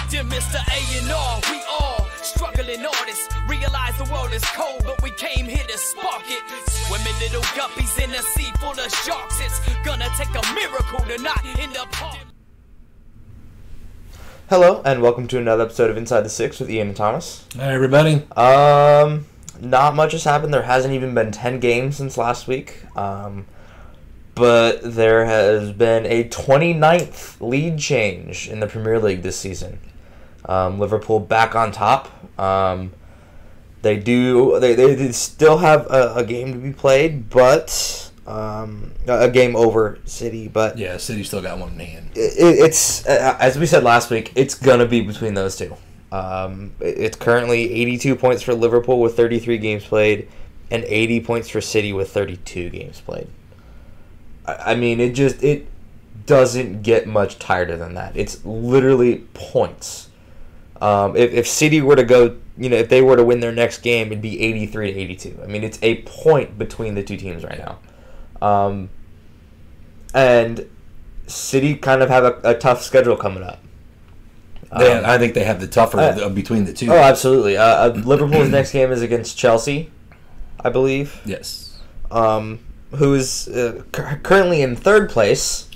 Dear Mr. A&R, we all struggling artists. Realize the world is cold, but we came here to spark it. Swimming little guppies in a sea full of sharks. It's gonna take a miracle to not end up hard. Hello, and welcome to another episode of Inside the Six with Ian and Thomas. Hi, everybody. Not much has happened. There hasn't even been 10 games since last week. But there has been a 29th lead change in the Premier League this season. Liverpool back on top. They still have a game to be played, but a game over City. But yeah, City still got one in hand. It's as we said last week. It's gonna be between those two. It's currently 82 points for Liverpool with 33 games played, and 80 points for City with 32 games played. I mean, it doesn't get much tighter than that. It's literally points. If City were to go, if they were to win their next game, it'd be 83 to 82. I mean, it's a point between the two teams right now. And City kind of have a tough schedule coming up. I think they have the tougher between the two. Oh, absolutely. Liverpool's next game is against Chelsea, I believe. Yes. Who is currently in third place.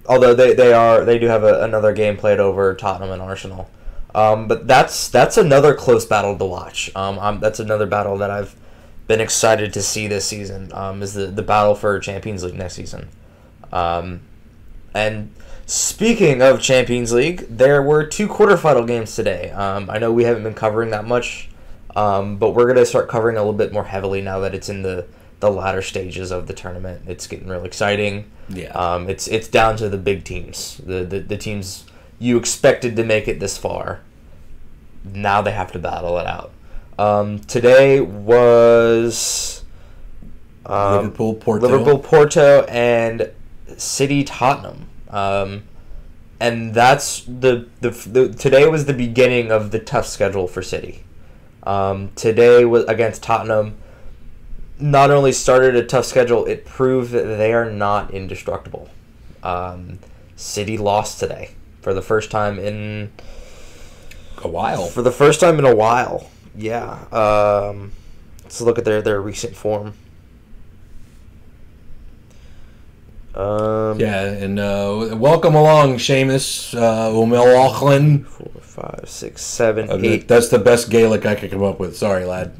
Although they do have another game played over Tottenham and Arsenal. But that's another close battle to watch. That's another battle that I've been excited to see this season. Is the battle for Champions League next season. And speaking of Champions League, there were two quarterfinal games today. I know we haven't been covering that much. But we're going to start covering a little bit more heavily now that it's in the latter stages of the tournament. It's getting real exciting. Yeah. It's down to the big teams. The teams you expected to make it this far. Now they have to battle it out. Today was Liverpool, Porto, and City, Tottenham. And that's today was the beginning of the tough schedule for City. Today was against Tottenham. Not only started a tough schedule, it proved that they are not indestructible. City lost today for the first time in a while. Yeah. Let's look at their recent form. And welcome along, Seamus O'Melauchlin. 4, 5, 6, 7, 8. That's the best Gaelic I could come up with. Sorry, lad.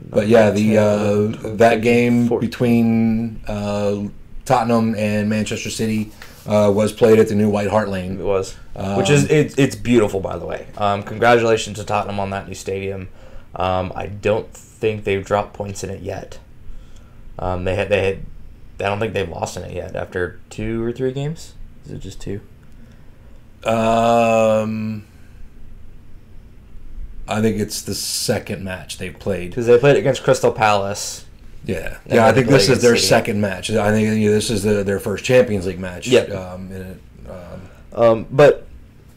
But yeah, that game between Tottenham and Manchester City was played at the new White Hart Lane. It was, which is it's beautiful, by the way. Congratulations to Tottenham on that new stadium. I don't think they've dropped points in it yet. I don't think they've lost in it yet after 2 or 3 games. Is it just 2? I think it's the second match they played. Because they played against Crystal Palace. Yeah. I think this is their second match. I think this is their first Champions League match. Yep. But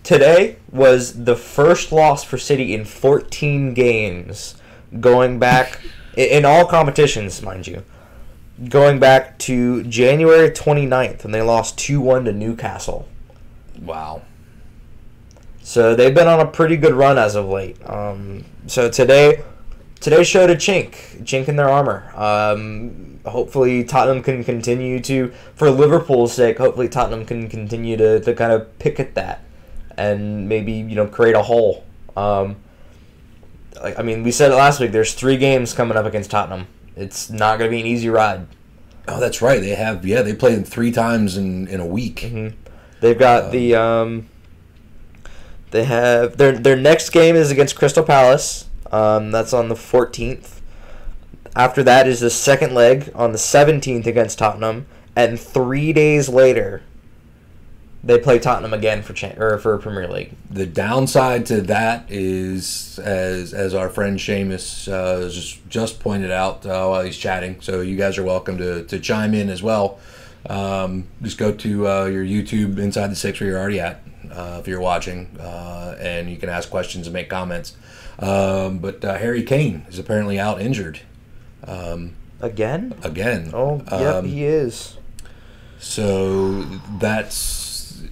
today was the first loss for City in 14 games, going back in all competitions, mind you. Going back to January 29th, when they lost 2-1 to Newcastle. Wow. So they've been on a pretty good run as of late. So today showed a chink in their armor. Hopefully Tottenham can continue to, for Liverpool's sake, hopefully Tottenham can continue to kind of pick at that and maybe, create a hole. We said it last week, there's 3 games coming up against Tottenham. It's not going to be an easy ride. Oh, that's right. They have, they played them 3 times in a week. Mm-hmm. They've got they have their next game is against Crystal Palace. That's on the 14th. After that is the second leg on the 17th against Tottenham, and 3 days later, they play Tottenham again for Premier League. The downside to that is, as our friend Seamus just pointed out while he's chatting, so you guys are welcome to chime in as well. Just go to your YouTube Inside the Six where you're already at, if you're watching, and you can ask questions and make comments. But Harry Kane is apparently out injured. Again? Oh, yep, he is. So that's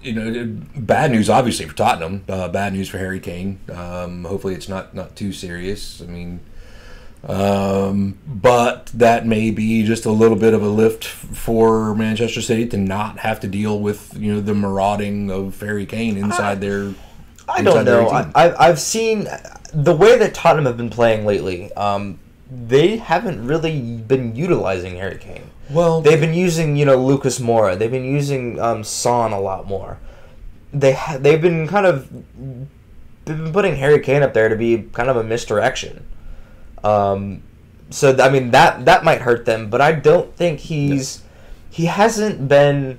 bad news obviously for Tottenham. Bad news for Harry Kane. Hopefully it's not too serious. I mean, but that may be just a little bit of a lift for Manchester City to not have to deal with the marauding of Harry Kane inside their. I don't know. I've seen the way that Tottenham have been playing lately. They haven't really been utilizing Harry Kane. Well, they've been using Lucas Moura. They've been using Son a lot more. They've been putting Harry Kane up there to be kind of a misdirection. So I mean that might hurt them, but I don't think he hasn't been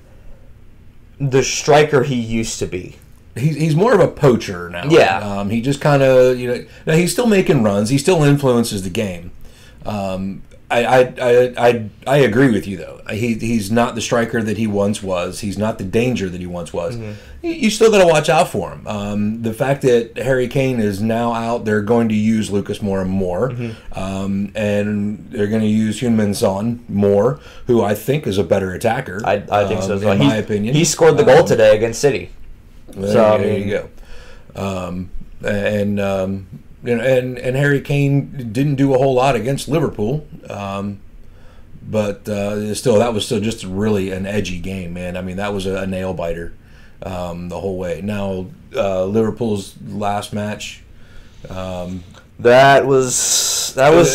the striker he used to be. He's more of a poacher now. Yeah. He just kind of now he's still making runs. He still influences the game. I agree with you though. He's not the striker that he once was. He's not the danger that he once was. Mm-hmm. You still got to watch out for him. The fact that Harry Kane is now out, they're going to use Lucas Moura more, mm-hmm. And they're going to use Heung-min Son more, who I think is a better attacker. I think so as well. In my opinion, he scored the goal today against City. There you go. And Harry Kane didn't do a whole lot against Liverpool, but still, that was still just really an edgy game, man. I mean, that was a nail biter the whole way. Now, Liverpool's last match. That was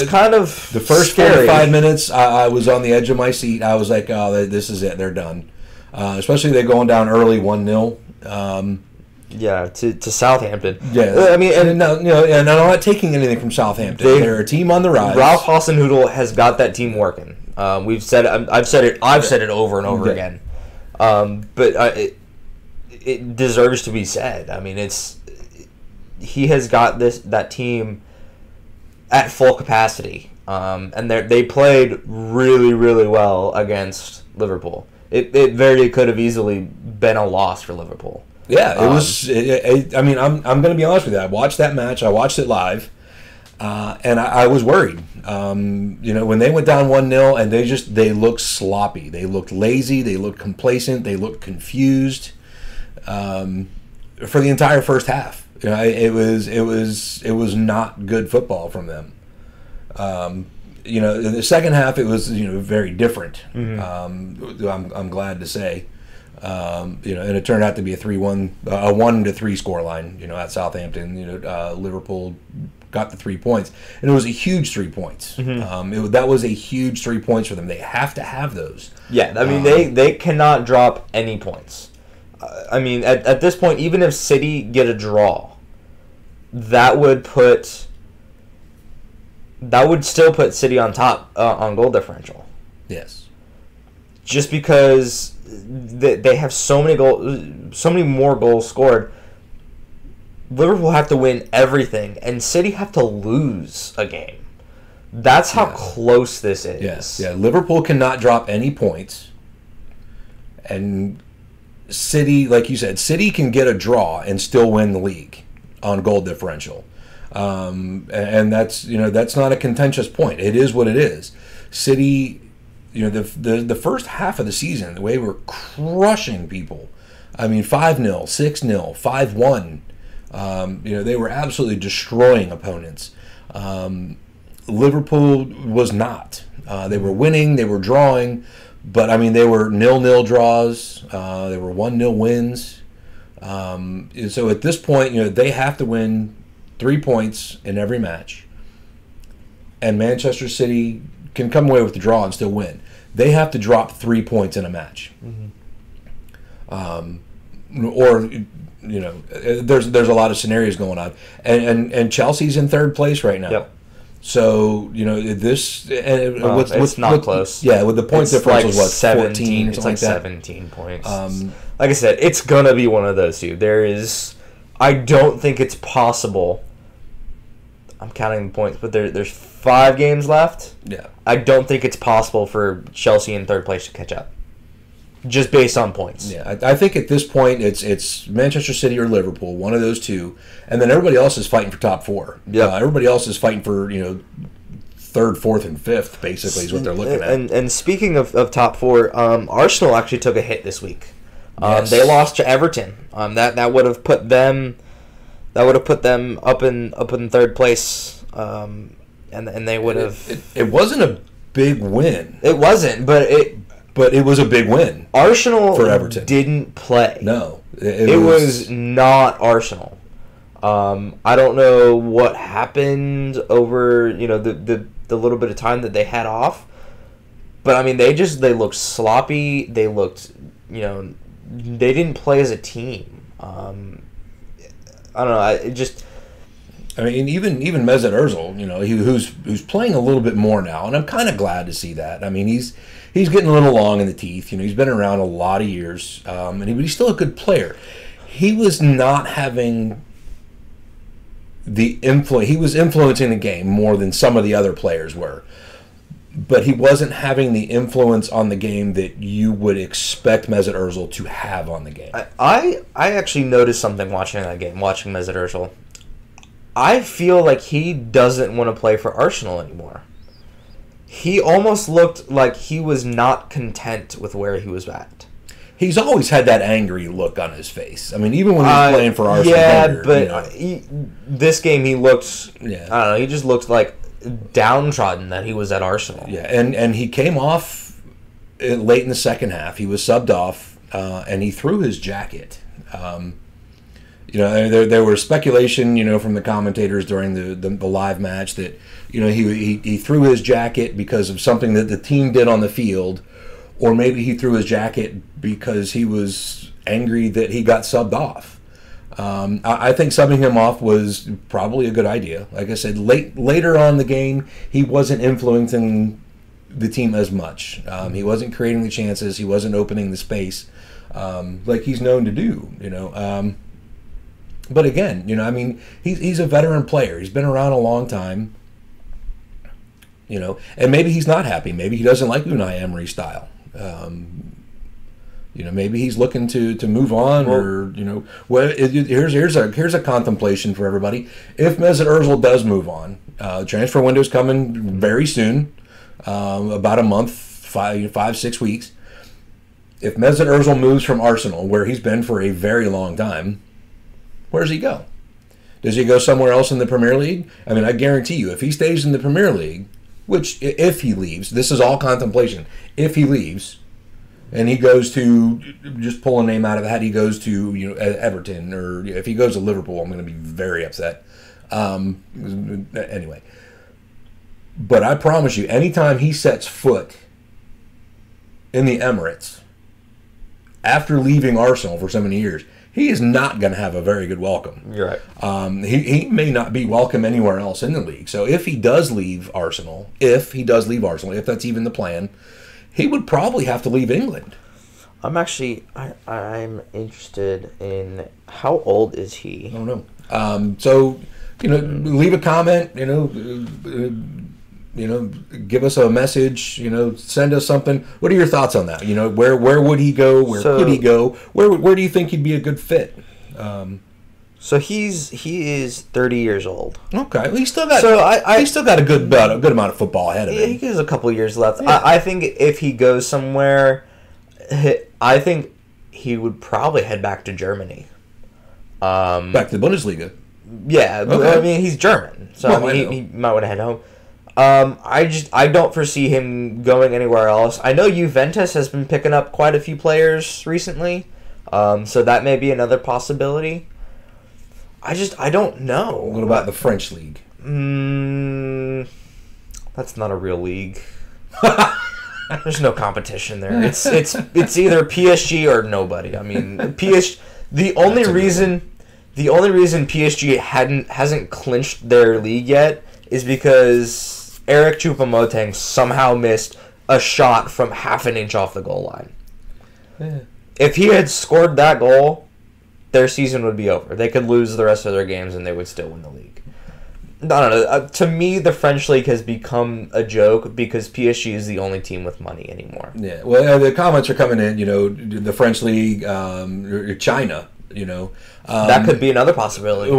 kind of the first scary. 45 minutes. I was on the edge of my seat. I was like, "Oh, this is it. They're done." Especially they going down early 1-0. To Southampton. Yeah, I mean, and I'm not taking anything from Southampton. They're a team on the rise. Ralph Hasenhüttl has got that team working. We've said it. I've said it over and over again. But it deserves to be said. I mean, he has got that team at full capacity, and they played really, really well against Liverpool. It very could have easily been a loss for Liverpool. Yeah, it was. I mean, I'm going to be honest with you. I watched that match. I watched it live, and I was worried. When they went down 1-0, and they looked sloppy. They looked lazy. They looked complacent. They looked confused. For the entire first half, it was not good football from them. In the second half, it was very different. Mm-hmm. I'm glad to say. And it turned out to be a 3-1, a 1-3 scoreline. At Southampton, Liverpool got the 3 points, and it was a huge 3 points. Mm-hmm. That was a huge 3 points for them. They have to have those. Yeah, I mean they cannot drop any points. I mean at this point, even if City get a draw, that would still put City on top on goal differential. Yes, just because they have so many more goals scored. Liverpool have to win everything, and City have to lose a game. That's how close this is. Yes, yeah. Liverpool cannot drop any points, and City, like you said, City can get a draw and still win the league on goal differential. And that's not a contentious point. It is what it is. City, the first half of the season, the way we're crushing people. I mean, 5-0, 6-0, 5-1. They were absolutely destroying opponents. Liverpool was not. They were winning, they were drawing, but I mean, they were 0-0 draws. They were 1-0 wins. So at this point, they have to win 3 points in every match, and Manchester City can come away with the draw and still win. They have to drop 3 points in a match, there's a lot of scenarios going on, and Chelsea's in third place right now. Yep. So this it's not close. Yeah, with the point difference was 17. 14, it's something like that. 17 points. Like I said, it's gonna be one of those two. I don't think it's possible. I'm counting the points, but there's 5 games left. Yeah. I don't think it's possible for Chelsea in third place to catch up, just based on points. Yeah, I think at this point it's Manchester City or Liverpool, one of those two, and then everybody else is fighting for top 4. Yeah, everybody else is fighting for 3rd, 4th, and 5th. Basically, is what they're looking at. And speaking of top 4, Arsenal actually took a hit this week. Yes. They lost to Everton. That would have put them up in third place. And they would have. It wasn't a big win. It wasn't, but it was a big win. Arsenal for Everton didn't play. No, it was not Arsenal. I don't know what happened over the little bit of time that they had off, but I mean they looked sloppy. They looked they didn't play as a team. I don't know. I mean, even Mesut Ozil, who's playing a little bit more now, and I'm kind of glad to see that. I mean, he's getting a little long in the teeth. He's been around a lot of years, but he's still a good player. He was not having the influence. He was influencing the game more than some of the other players were, but he wasn't having the influence on the game that you would expect Mesut Ozil to have on the game. I actually noticed something watching that game, watching Mesut Ozil. I feel like he doesn't want to play for Arsenal anymore. He almost looked like he was not content with where he was at. He's always had that angry look on his face. I mean, even when he was playing for Arsenal. Yeah, but this game he looked... Yeah. I don't know, he just looked like downtrodden that he was at Arsenal. Yeah, and he came off late in the second half. He was subbed off, and he threw his jacket. There was speculation, from the commentators during the live match that, he threw his jacket because of something that the team did on the field, or maybe he threw his jacket because he was angry that he got subbed off. I think subbing him off was probably a good idea. Like I said, later on in the game, he wasn't influencing the team as much. He wasn't creating the chances. He wasn't opening the space like he's known to do. But again, I mean, he's a veteran player. He's been around a long time. And maybe he's not happy. Maybe he doesn't like Unai Emery's style. Maybe he's looking to move on, here's a contemplation for everybody. If Mesut Ozil does move on, transfer window's coming very soon, about a month, 5-6 weeks. If Mesut Ozil moves from Arsenal, where he's been for a very long time, where does he go? Does he go somewhere else in the Premier League? I mean, I guarantee you, if he stays in the Premier League, which if he leaves, this is all contemplation. If he leaves, and he goes to, just pull a name out of the hat, he goes to Everton, or if he goes to Liverpool, I'm going to be very upset. Anyway, but I promise you, anytime he sets foot in the Emirates after leaving Arsenal for so many years, he is not going to have a very good welcome. You're right. He may not be welcome anywhere else in the league. So if he does leave Arsenal, if that's even the plan, he would probably have to leave England. I'm interested in how old is he? I don't know. So leave a comment. Give us a message. Send us something. What are your thoughts on that? Where would he go? Where could he go? Where do you think he'd be a good fit? So he is 30 years old. Okay, well, he's still got. He's still got a good amount of football ahead of him. He has a couple years left. Yeah. I think if he goes somewhere, I think he would probably head back to Germany. Back to the Bundesliga. Yeah, okay. I mean he's German, so he might want to head home. I don't foresee him going anywhere else. I know Juventus has been picking up quite a few players recently, so that may be another possibility. I don't know. What about the French league? That's not a real league. There's no competition there. It's either PSG or nobody. I mean, the only reason PSG hasn't clinched their league yet is because Eric Choupo-Moting somehow missed a shot from half an inch off the goal line. Yeah. If he had scored that goal, their season would be over. They could lose the rest of their games and they would still win the league. I don't know. To me, the French league has become a joke because PSG is the only team with money anymore. Yeah. Well, the comments are coming in. The French league, China. That could be another possibility.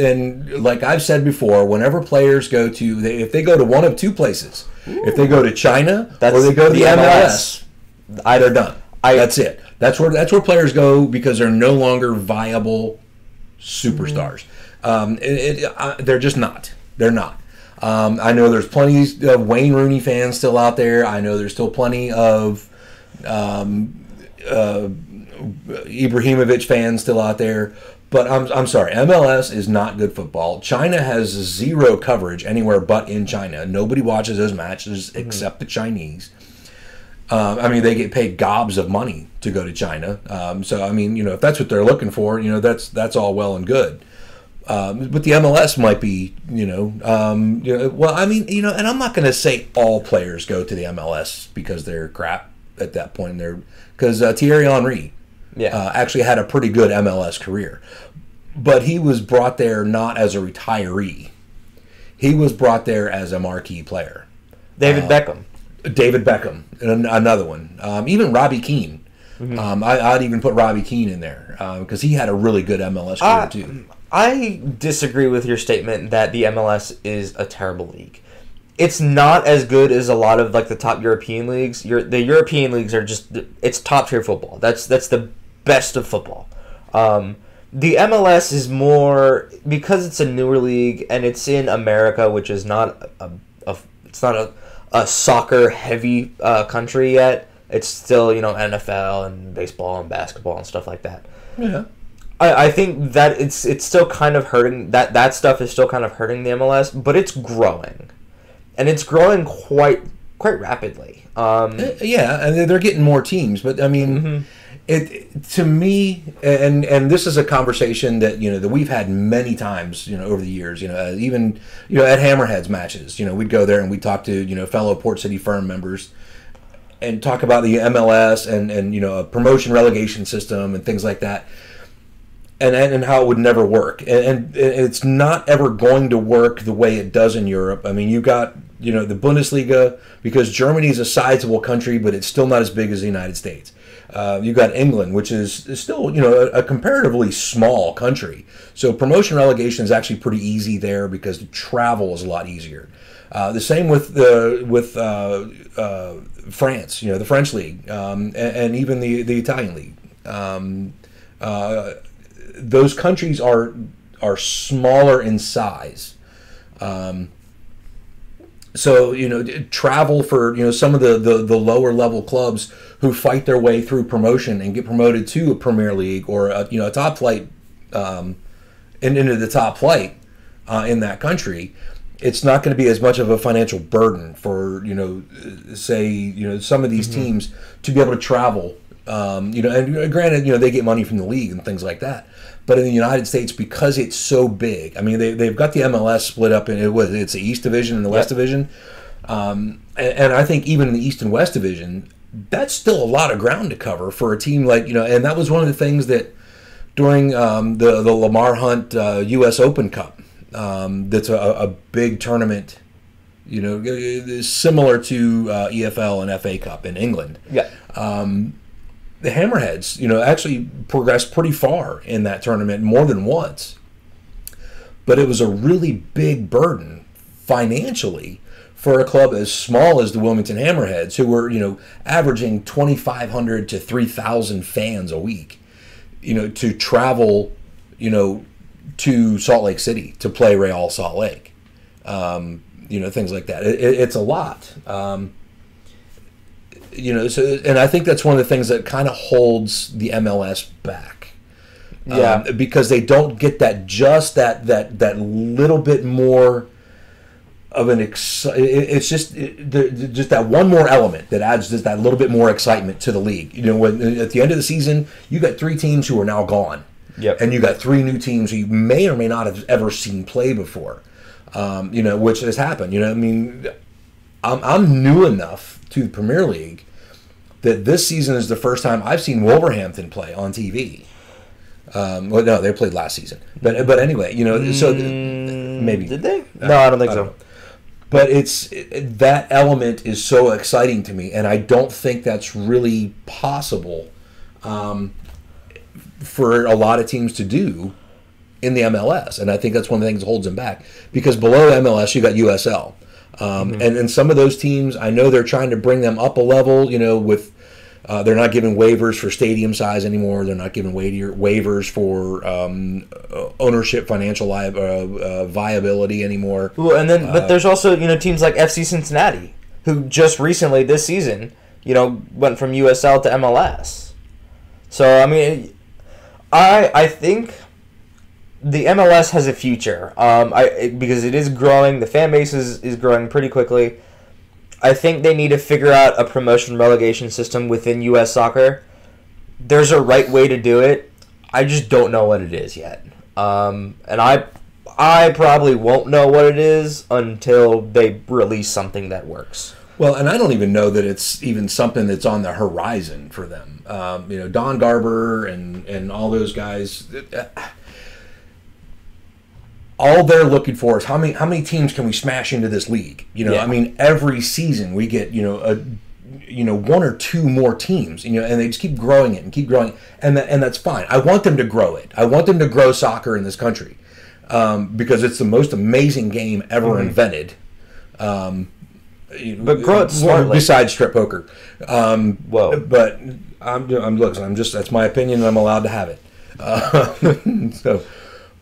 And like I've said before, whenever players go to, if they go to one of two places, if they go to China or they go to the MLS, they're done. That's it. That's where players go because they're no longer viable superstars. They're just not. They're not. I know there's plenty of Wayne Rooney fans still out there. I know there's still plenty of Ibrahimovic fans still out there. But I'm sorry, MLS is not good football. China has zero coverage anywhere but in China. Nobody watches those matches except the Chinese. I mean, they get paid gobs of money to go to China. So, I mean, if that's what they're looking for, that's all well and good. But the MLS might be, well, I mean, and I'm not going to say all players go to the MLS because they're crap at that point. Because Thierry Henry actually had a pretty good MLS career. But he was brought there not as a retiree. He was brought there as a marquee player. David Beckham, and another one. Even Robbie Keane. I'd even put Robbie Keane in there because he had a really good MLS career too. I disagree with your statement that the MLS is a terrible league. It's not as good as a lot of the top European leagues. The European leagues are it's top tier football. That's the best of football. The MLS is more because it's a newer league and it's in America, which is not a soccer heavy country yet. It's still NFL and baseball and basketball and stuff like that. Yeah. I think that it's still kind of hurting that stuff is still kind of hurting the MLS, but it's growing, and it's growing quite rapidly. Yeah, and they're getting more teams, but I mean, it to me, and this is a conversation that that we've had many times over the years. Even at Hammerheads matches, we'd go there and we'd talk to fellow Port City Firm members and talk about the MLS and a promotion relegation system and things like that. And how it would never work. And it's not ever going to work the way it does in Europe. I mean, you got, the Bundesliga, because Germany is a sizable country, but it's still not as big as the United States. You got England, which is still, a comparatively small country. So promotion relegation is actually pretty easy there because the travel is a lot easier. The same with France, the French league, and even the Italian league. Those countries are smaller in size, so travel for some of the lower level clubs who fight their way through promotion and get promoted to a Premier League or a top flight into the top flight in that country. It's not going to be as much of a financial burden for say some of these teams to be able to travel. And granted, they get money from the league and things like that. But in the United States, because it's so big, I mean, they've got the MLS split up it's the East Division and the West Division. And I think even in the East and West Division, that's still a lot of ground to cover for a team and that was one of the things that during the Lamar Hunt U.S. Open Cup, that's a big tournament, similar to EFL and FA Cup in England. Yeah. The Hammerheads, actually progressed pretty far in that tournament more than once. But it was a really big burden financially for a club as small as the Wilmington Hammerheads, who were, averaging 2,500 to 3,000 fans a week, to travel, to Salt Lake City to play Real Salt Lake, things like that. It's a lot. And I think that's one of the things that kind of holds the MLS back. Because they don't get that little bit more of an it's just that one more element that adds just that little bit more excitement to the league. When at the end of the season, you got 3 teams who are now gone. Yep. And you got 3 new teams who you may or may not have ever seen play before. Which has happened. I mean, I'm new enough to the Premier League that this season is the first time I've seen Wolverhampton play on TV. Well, no, they played last season, but anyway, so maybe did they? No, I don't think so. But that element is so exciting to me, and I don't think that's really possible for a lot of teams to do in the MLS, and I think that's one of the things that holds them back because below MLS you got USL. And some of those teams, I know they're trying to bring them up a level, with They're not giving waivers for stadium size anymore. They're not giving waivers for ownership, financial viability anymore. Well, and then but there's also teams like FC Cincinnati who just recently this season went from USL to MLS. So I mean, I think the MLS has a future. Because it is growing. The fan base is growing pretty quickly. I think they need to figure out a promotion relegation system within U.S. soccer. There's a right way to do it. I just don't know what it is yet. And I probably won't know what it is until they release something that works. Well, and I don't even know that it's even something that's on the horizon for them. Don Garber and all those guys. All they're looking for is how many teams can we smash into this league? Yeah. I mean, every season we get one or two more teams, and they just keep growing it and keep growing, and that's fine. I want them to grow it. I want them to grow soccer in this country because it's the most amazing game ever invented. But grow it smartly. Besides strip poker. Whoa! But I'm just that's my opinion, and I'm allowed to have it. So.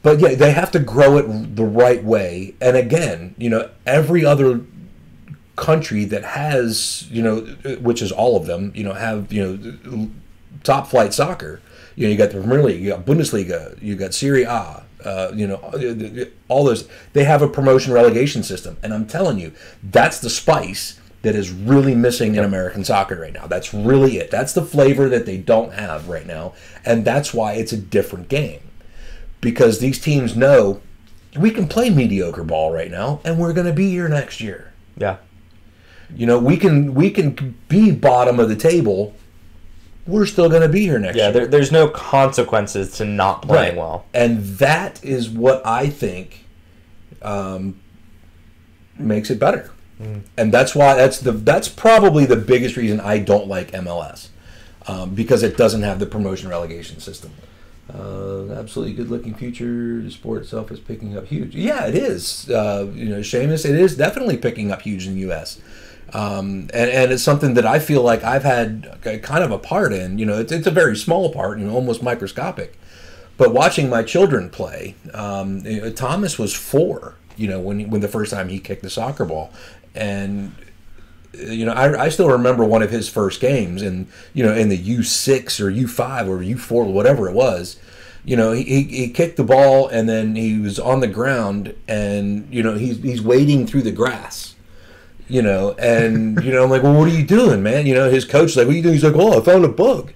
But yeah, they have to grow it the right way. And again, every other country that has, which is all of them, have, top flight soccer. You got the Premier League, you got Bundesliga, you got Serie A, all those. They have a promotion relegation system. And I'm telling you, that's the spice that is really missing in American soccer right now. That's really it. That's the flavor that they don't have right now. And that's why it's a different game. Because these teams know we can play mediocre ball right now, and we're going to be here next year. Yeah. We can be bottom of the table. We're still going to be here next year. Yeah, there's no consequences to not playing well. And that is what I think makes it better. And that's why that's probably the biggest reason I don't like MLS because it doesn't have the promotion relegation system. Absolutely good-looking future. The sport itself is picking up huge. Yeah, it is. Seamus, it is definitely picking up huge in the U.S. And it's something that I feel like I've had kind of a part in. It's a very small part, almost microscopic. But watching my children play, Thomas was 4, when the first time he kicked the soccer ball, and I still remember one of his first games, and in the U6 or U5 or U4, whatever it was, he kicked the ball, and then he was on the ground, and he's wading through the grass, and I'm like, well, what are you doing, man? His coach's like, what are you doing? He's like, oh, I found a bug,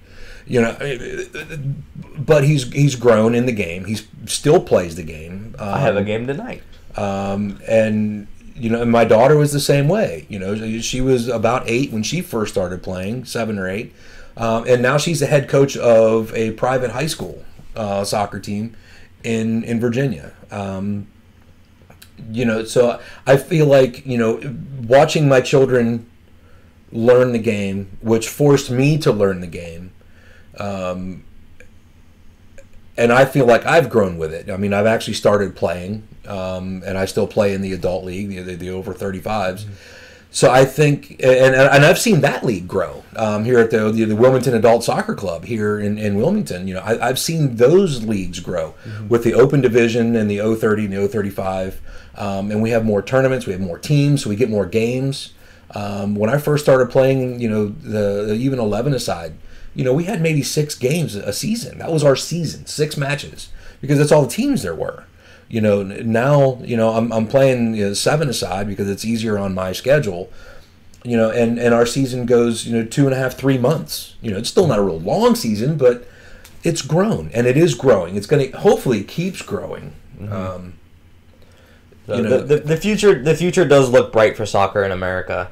but he's grown in the game. He still plays the game. I have a game tonight, and. And my daughter was the same way. She was about 8 when she first started playing, 7 or 8. And now she's the head coach of a private high school soccer team in Virginia. So I feel like, watching my children learn the game, which forced me to learn the game, and I feel like I've grown with it. I mean, I've actually started playing, and I still play in the adult league, the over 35s. Mm-hmm. So I think, and I've seen that league grow here at the Wilmington Adult Soccer Club here in Wilmington. I've seen those leagues grow with the Open Division and the O30 and the O35, and we have more tournaments, we have more teams, so we get more games. When I first started playing, the even 11 aside. We had maybe 6 games a season. That was our season, 6 matches, because that's all the teams there were. Now, I'm playing 7 aside because it's easier on my schedule. And our season goes, 2.5, 3 months. It's still not a real long season, but it's grown, and it is growing. It's going to hopefully keeps growing. Mm-hmm. The future does look bright for soccer in America.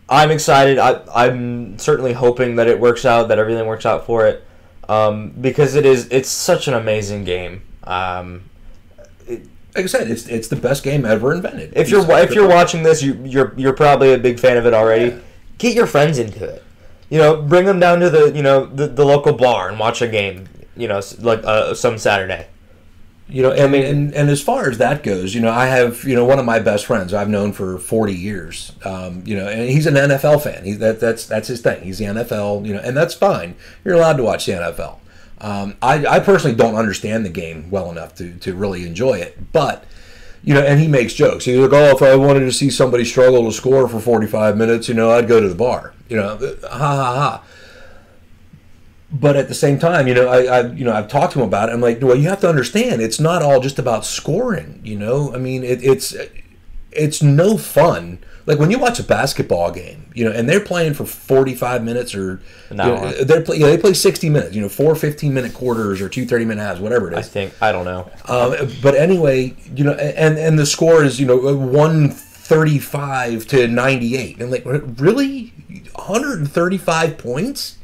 I'm excited. I'm certainly hoping that it works out, that everything works out for it, because it's such an amazing game. Like I said, it's the best game ever invented. If you're watching this, you're probably a big fan of it already. Yeah. Get your friends into it. Bring them down to the local bar and watch a game. Like some Saturday. And as far as that goes, I have, one of my best friends I've known for 40 years, and he's an NFL fan. That's his thing. He's the NFL, and that's fine. You're allowed to watch the NFL. I personally don't understand the game well enough to really enjoy it, but, and he makes jokes. He's like, oh, if I wanted to see somebody struggle to score for 45 minutes, I'd go to the bar, ha ha ha. But at the same time, I've talked to him about it. I'm like, well, you have to understand, it's not all just about scoring. I mean, it's no fun. Like when you watch a basketball game, and they're playing for 45 minutes or an hour. They play 60 minutes. 4 15-minute quarters or 2 30-minute halves, whatever it is. I don't know. But anyway, and the score is 135 to 98. And like, really, 135 points?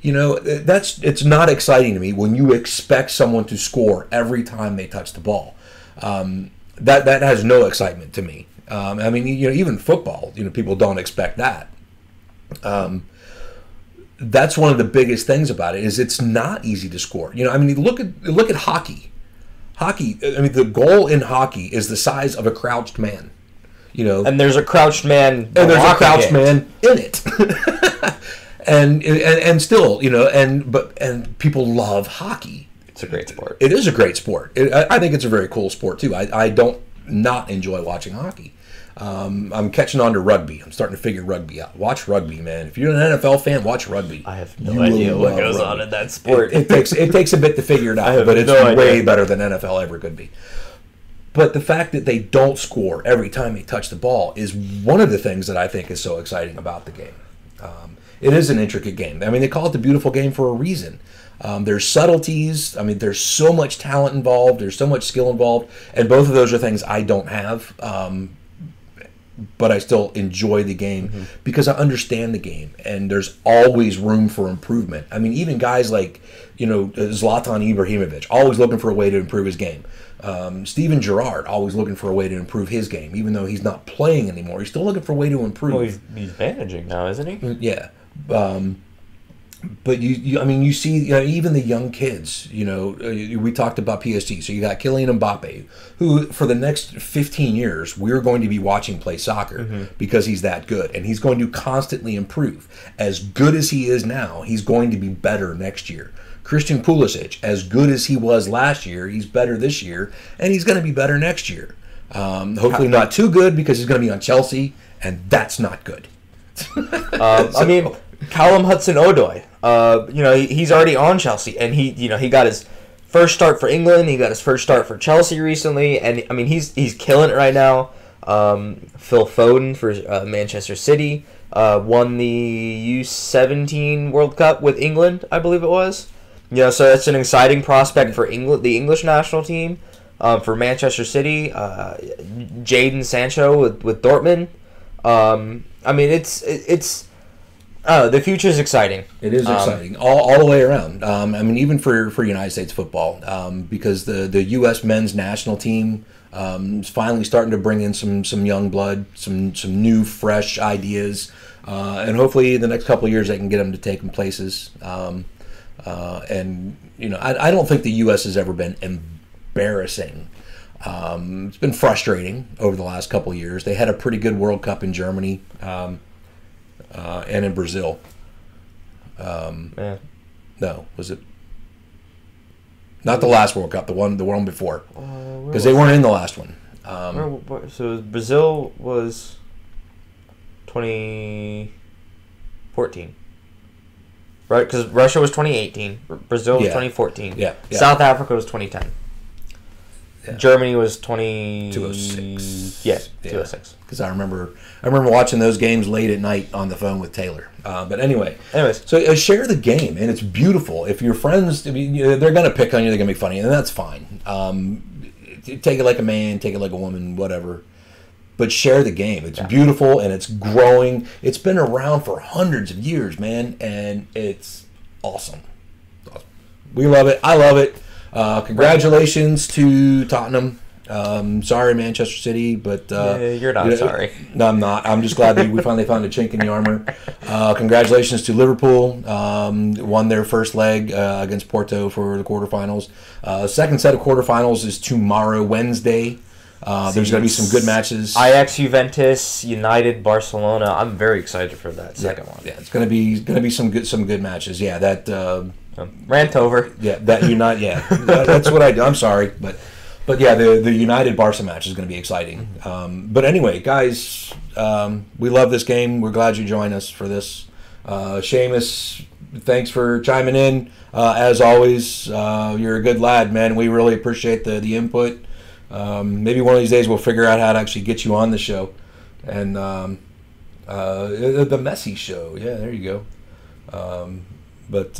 It's not exciting to me when you expect someone to score every time they touch the ball. That has no excitement to me. I mean, even football, people don't expect that. That's one of the biggest things about it is it's not easy to score. I mean, look at hockey. Hockey. I mean, the goal in hockey is the size of a crouched man. And there's a crouched man. And there's a crouched man in it. And still, and people love hockey. It's a great sport. It is a great sport. I think it's a very cool sport too. I don't not enjoy watching hockey. I'm catching on to rugby. I'm starting to figure rugby out. Watch rugby, man. If you're an NFL fan, watch rugby. I have no idea what goes on in that sport. It takes a bit to figure it out, but it's way better than NFL ever could be. But the fact that they don't score every time they touch the ball is one of the things that I think is so exciting about the game. It is an intricate game. I mean, they call it the beautiful game for a reason. There's subtleties. I mean, there's so much talent involved. There's so much skill involved. And both of those are things I don't have. But I still enjoy the game because I understand the game. And there's always room for improvement. I mean, even guys like, Zlatan Ibrahimovic, always looking for a way to improve his game. Steven Gerrard, always looking for a way to improve his game. Even though he's not playing anymore, he's still looking for a way to improve. Well, he's managing now, isn't he? Yeah. But you see, even the young kids, we talked about PSG. So you got Kylian Mbappe, who for the next 15 years, we're going to be watching play soccer because he's that good. And he's going to constantly improve. As good as he is now, he's going to be better next year. Christian Pulisic, as good as he was last year, he's better this year. And he's going to be better next year. Hopefully not too good because he's going to be on Chelsea. And that's not good. I mean, Callum Hudson-Odoi, he's already on Chelsea, and he got his first start for England. He got his first start for Chelsea recently, and I mean he's killing it right now. Phil Foden for Manchester City won the U17 World Cup with England, I believe it was. So that's an exciting prospect for England, the English national team. For Manchester City, Jadon Sancho with Dortmund. I mean, it's the future is exciting. It is exciting all the way around. I mean, even for United States football, because the U.S. men's national team is finally starting to bring in some young blood, some new fresh ideas, and hopefully the next couple of years they can get them to take them places. And I don't think the U.S. has ever been embarrassing. It's been frustrating over the last couple of years. They had a pretty good World Cup in Germany and in Brazil. No, was it? Not the last World Cup, the one before, because they weren't in the last one. So Brazil was 2014, right? Because Russia was 2018, Brazil was 2014, yeah. South Africa was 2010. Yeah. Germany was 206. Yeah, 206. Because I remember watching those games late at night on the phone with Taylor. But anyways, so share the game, and it's beautiful. If your friends, they're going to pick on you, they're going to be funny, and that's fine. Take it like a man, take it like a woman, whatever. But share the game. It's beautiful, and it's growing. It's been around for hundreds of years, man, and it's awesome. We love it. I love it. Congratulations to Tottenham. Sorry, Manchester City, but you're not sorry. No, I'm not. I'm just glad that we finally found a chink in the armor. Congratulations to Liverpool. Won their first leg against Porto for the quarterfinals. Second set of quarterfinals is tomorrow, Wednesday. There's going to be some good matches. Ajax, Juventus, United, Barcelona. I'm very excited for that second one. Yeah, it's going to be some good matches. Yeah, that rant over. Yeah, that United. Yeah, that's what I do. I'm sorry, but yeah, the United Barca match is going to be exciting. But anyway, guys, we love this game. We're glad you joined us for this. Seamus, thanks for chiming in. As always, you're a good lad, man. We really appreciate the input. Maybe one of these days we'll figure out how to actually get you on the show. And the Messi show. Yeah, there you go. But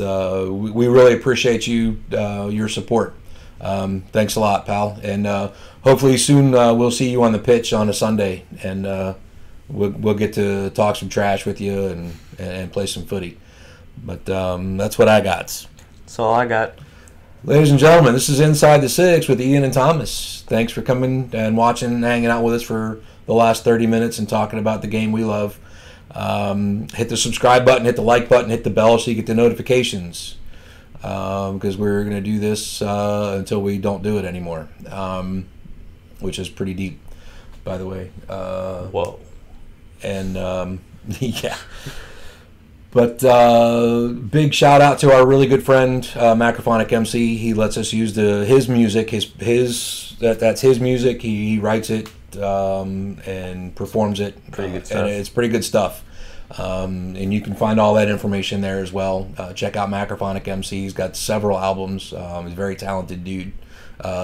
we really appreciate your support. Thanks a lot, pal. And hopefully soon we'll see you on the pitch on a Sunday. And we'll get to talk some trash with you and play some footy. But that's what I got. That's all I got. Ladies and gentlemen, this is Inside the Six with Ian and Thomas. Thanks for coming and watching and hanging out with us for the last 30 minutes and talking about the game we love. Hit the subscribe button, hit the like button, hit the bell so you get the notifications. Because we're going to do this until we don't do it anymore. Which is pretty deep, by the way. Whoa. And, yeah. But big shout out to our really good friend Macrophonic MC. He lets us use his music. That's his music. He writes it and performs it. Pretty good stuff. And it's pretty good stuff. And you can find all that information there as well. Check out Macrophonic MC. He's got several albums. He's a very talented dude.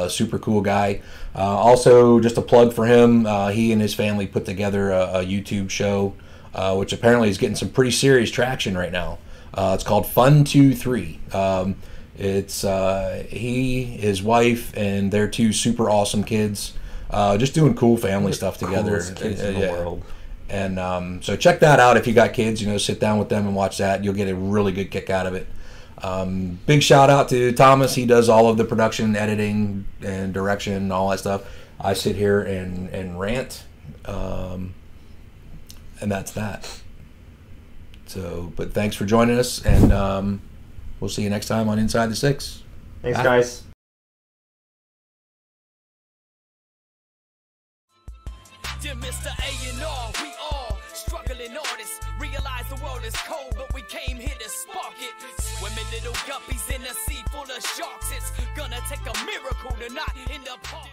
Super cool guy. Also, just a plug for him. He and his family put together a YouTube show. Which apparently is getting some pretty serious traction right now. It's called Fun 2-3. It's he, his wife, and their two super awesome kids, just doing cool family stuff together. Coolest kids in the world. And so check that out if you got kids. Sit down with them and watch that. You'll get a really good kick out of it. Big shout out to Thomas. He does all of the production, editing, and direction, and all that stuff. I sit here and rant. And that's that. So, but thanks for joining us, and we'll see you next time on Inside the Six. Thanks, guys. Dear Mr. A&R, we all struggling artists. Realize the world is cold, but we came here to spark it. Swimming little guppies in a sea full of sharks. It's gonna take a miracle to not end up hard.